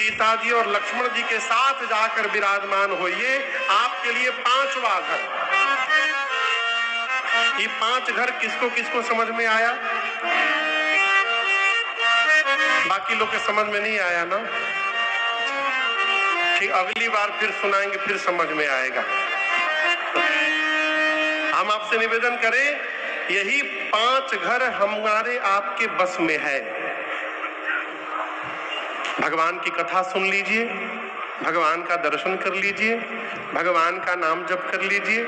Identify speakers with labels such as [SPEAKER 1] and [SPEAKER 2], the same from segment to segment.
[SPEAKER 1] सीता जी और लक्ष्मण जी के साथ जाकर विराजमान होइए। आपके लिए 5वां घर। ये 5 घर किसको किसको समझ में आया? बाकी लोग के समझ में नहीं आया ना? ठीक, अगली बार फिर सुनाएंगे, फिर समझ में आएगा। हम आपसे निवेदन करें, यही 5 घर हमारे आपके बस में है। भगवान की कथा सुन लीजिए, भगवान का दर्शन कर लीजिए, भगवान का नाम जप कर लीजिए,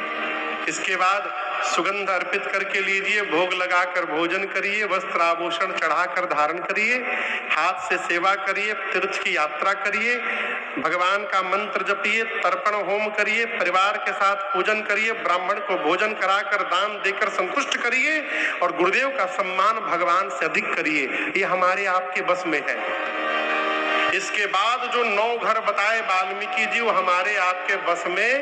[SPEAKER 1] इसके बाद सुगंध अर्पित करके लीजिए, भोग लगाकर भोजन करिए, वस्त्र आभूषण चढ़ाकर धारण करिए, हाथ से सेवा करिए, तीर्थ की यात्रा करिए, भगवान का मंत्र जपिए, तर्पण होम करिए, परिवार के साथ पूजन करिए, ब्राह्मण को भोजन कराकर दान देकर संतुष्ट करिए और गुरुदेव का सम्मान भगवान से अधिक करिए। ये हमारे आपके बस में है। इसके बाद जो 9 घर बताए वाल्मीकि जी, वो हमारे आपके बस में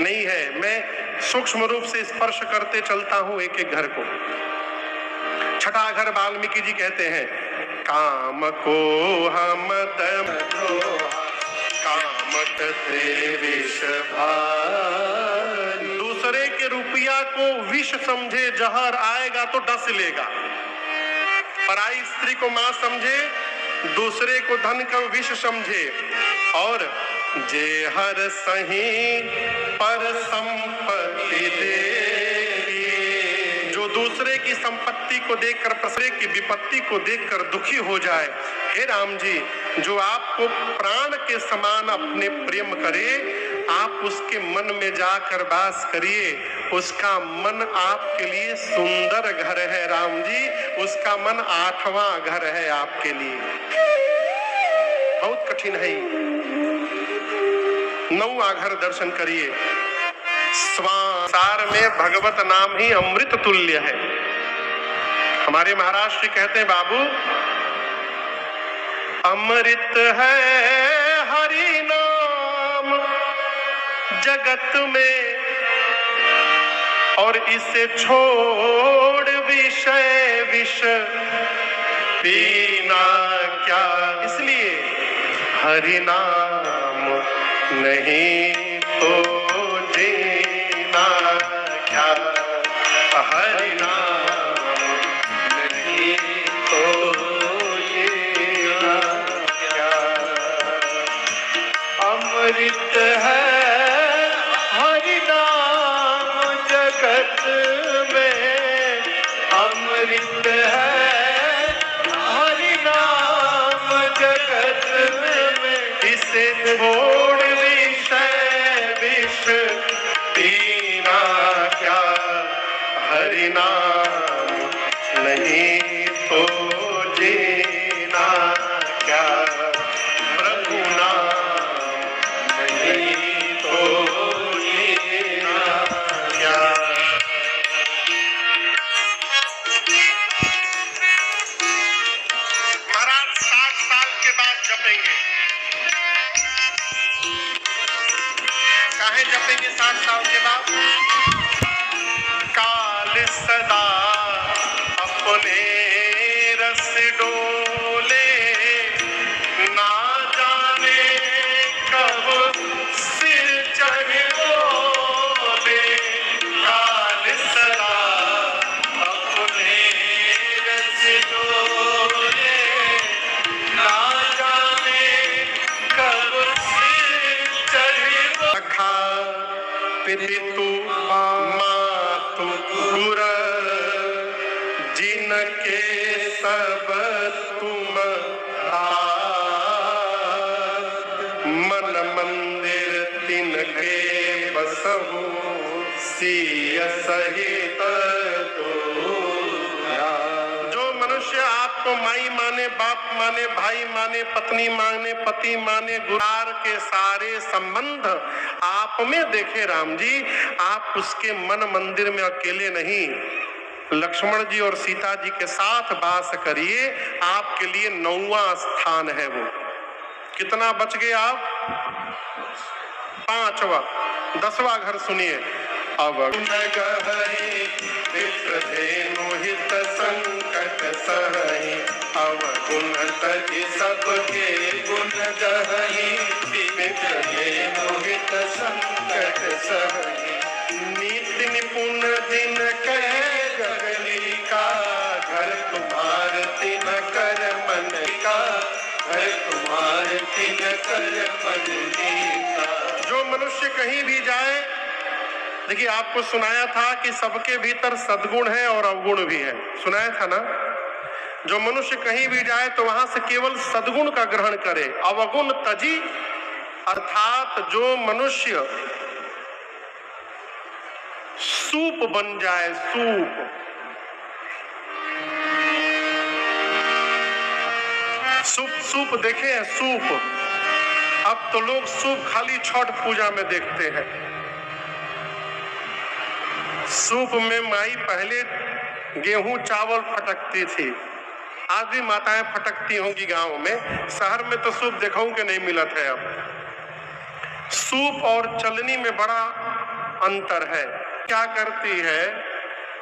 [SPEAKER 1] नहीं है। मैं सूक्ष्म रूप से स्पर्श करते चलता हूं एक एक घर को। 6ठा घर वाल्मीकि जी कहते हैं, काम को हम कामत थे विष भारी। दूसरे के रुपया को विष समझे, जहर आएगा तो डस लेगा। पराई स्त्री को मां समझे, दूसरे को धन का विष समझे। और जे हर सही पर संपत्ति देगी, जो दूसरे की संपत्ति को देखकर, दूसरे की विपत्ति को देखकर दुखी हो जाए। हे राम जी, जो आपको प्राण के समान अपने प्रेम करे, आप उसके मन में जाकर वास करिए। उसका मन आपके लिए सुंदर घर है राम जी, उसका मन 8वां घर है आपके लिए। बहुत कठिन है। 9वां घर दर्शन करिए। संसार में भगवत नाम ही अमृत तुल्य है। हमारे महाराज जी कहते हैं, बाबू अमृत है हरि नाम जगत में, और इसे छोड़ विषय विष पीना क्या। इसलिए हरि नाम नहीं तो जीना क्या, हरि नाम नहीं तो जीना क्या। अमृत है हरि नाम जगत में, अमृत है हरि नाम जगत में, इसे छोड़ विषय विष पीना क्या, हरि नाम नहीं तो जीना क्या, प्रभु नाम नहीं तो जीना क्या। महाराज 60 साल के बाद जपेंगे। काहे जपेंगे 60 साल के बाद? काल सदा अपने रस डोले, ना जाने कब सिर चढ़ बोले। काल सदा अपने रस डोले, ना जाने कब सिर चढ़ बोले। पितु मातु गुर जिनके सब तुम मन मंदिर तिनके बसहु, सिय सहित जो मनुष्य आपको माई माने, बाप माने, भाई माने, पत्नी माने, पति माने, गुरार के सारे संबंध आप में देखे राम जी, आप उसके मन मंदिर में अकेले नहीं, लक्ष्मण जी और सीता जी के साथ वास करिए। आपके लिए 9वां स्थान है वो। कितना बच गए आप? 5वां। 10वां घर सुनिए। अब विप्रधेनु हित संकट सहहि, अवगुण तज सबके गुण गहनी, विग्रहे मोहित संकट सहनी। नीति निपुण दिन कह गगली का, घर तुम्हार तिन कर मन का, घर तुम्हार तिन कर मन का। जो मनुष्य कहीं भी जाए, देखिए आपको सुनाया था कि सबके भीतर सद्गुण है और अवगुण भी है, सुनाया था ना। जो मनुष्य कहीं भी जाए तो वहां से केवल सद्गुण का ग्रहण करे, अवगुण तजी। अर्थात जो मनुष्य सूप बन जाए, सूप, सूप देखे हैं सूप। अब तो लोग सूप खाली छठ पूजा में देखते हैं। सूप में माई पहले गेहूं चावल फटकती थी, आज भी माताएं फटकती होंगी गांव में। शहर में तो सूप देखूं कि नहीं मिलत है। अब सूप और चलनी में बड़ा अंतर है। क्या करती है,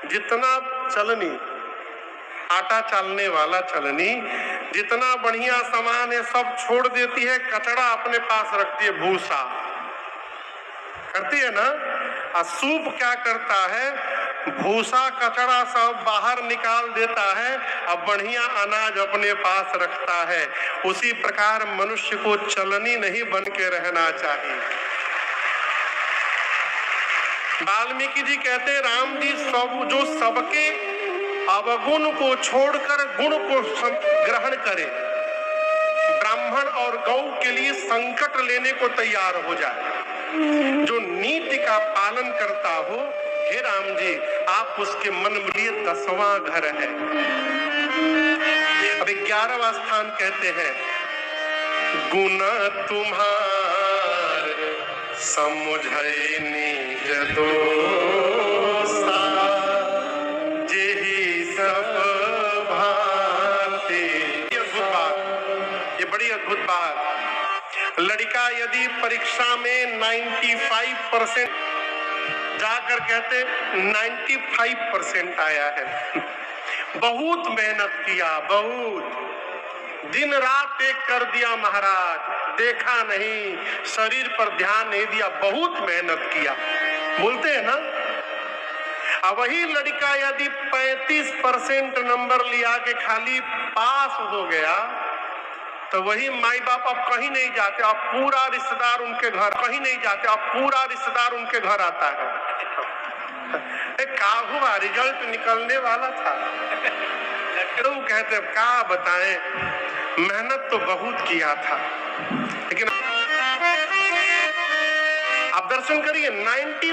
[SPEAKER 1] जितना चलनी, आटा चालने वाला चलनी, जितना बढ़िया सामान है सब छोड़ देती है, कचड़ा अपने पास रखती है, भूसा करती है ना। और सूप क्या करता है, भूसा कचड़ा सब बाहर निकाल देता है, अब बढ़िया अनाज अपने पास रखता है। उसी प्रकार मनुष्य को चलनी नहीं बन के रहना चाहिए। वाल्मीकि जी कहते, राम जी सब जो सबके अवगुण को छोड़कर गुण को ग्रहण करे, ब्राह्मण और गौ के लिए संकट लेने को तैयार हो जाए, जो नीति का पालन करता हो, हे राम जी आप उसके मन में लिए 10वां घर है। अब 11वां स्थान कहते हैं, गुण तुम्हार समुझै निज दोषा, जेहि सब भांति। ये अद्भुत बात, ये बड़ी अद्भुत बात। लड़का यदि परीक्षा में 95% जाकर कहते 95% आया है, बहुत मेहनत किया, बहुत दिन रात एक कर दिया महाराज, देखा नहीं, शरीर पर ध्यान नहीं दिया, बहुत मेहनत किया, बोलते हैं ना। अब वही लड़का यदि 35% नंबर लिया के खाली पास हो गया, तो वही माई बाप अब कहीं नहीं जाते, अब पूरा रिश्तेदार उनके घर, कहीं नहीं जाते, अब पूरा रिश्तेदार उनके घर आता है। का हुआ, रिजल्ट निकलने वाला था। तो कहते क्या बताएं, मेहनत तो बहुत किया था, लेकिन आप दर्शन करिए 90